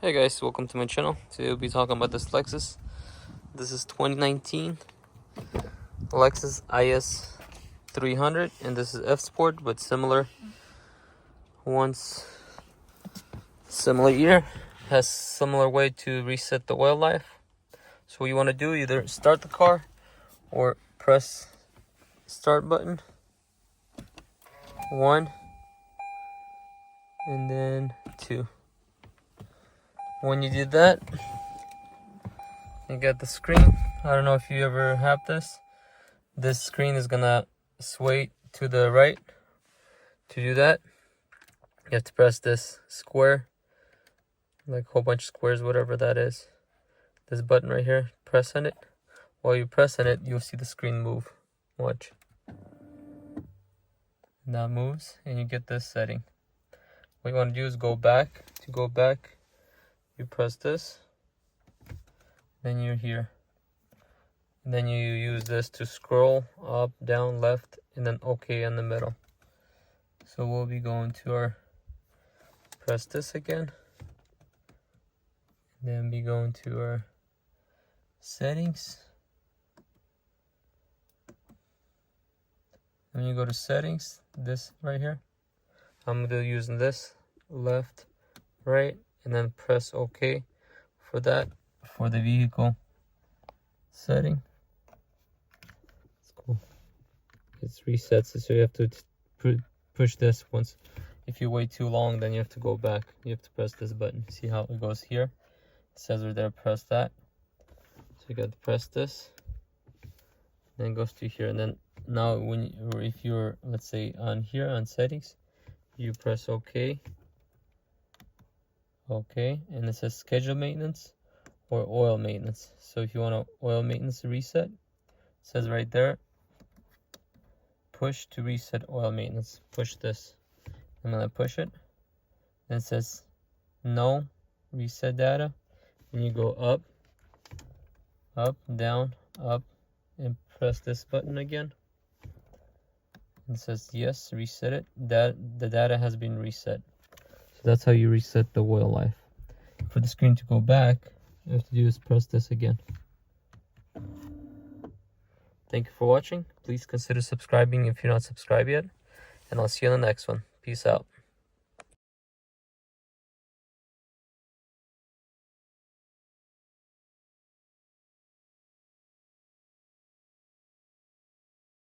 Hey guys, welcome to my channel. Today we'll be talking about this Lexus. This is 2019 Lexus IS300 and this is FSPORT, but similar year. Has similar way to reset the oil life. So what you want to do, either start the car or press start button. 1 and then 2. When you did that, you get the screen. I don't know if you ever have this. This screen is gonna sway to the right. To do that, you have to press this square, like a whole bunch of squares, whatever that is. This button right here, press on it. While you press on it, you'll see the screen move. Watch. Now it moves, and you get this setting. What you want to do is go back. To go back, you press this. Then you're here. And then you use this to scroll up, down, left, and then OK in the middle. So we'll be going to our, press this again. Then be going to our settings. When you go to settings, this right here, I'm gonna be using this, left, right, and then press OK for that, for the vehicle setting. It's cool. It resets it, so you have to push this once. If you wait too long, then you have to go back. You have to press this button. See how it goes here? It says right there, press that. So you got to press this. Then it goes to here. And then now, if you're, let's say, on here on settings, you press OK. OK, and it says schedule maintenance or oil maintenance. So if you want an oil maintenance reset, it says right there, push to reset oil maintenance. Push this. I'm gonna push it. Then it says no reset data. And you go up, up, down, up, and press this button again. And it says yes, reset it. The data has been reset. So that's how you reset the oil life. For the screen to go back, you have to do is press this again. Thank you for watching. Please consider subscribing if you're not subscribed yet. And I'll see you in the next one. Peace out.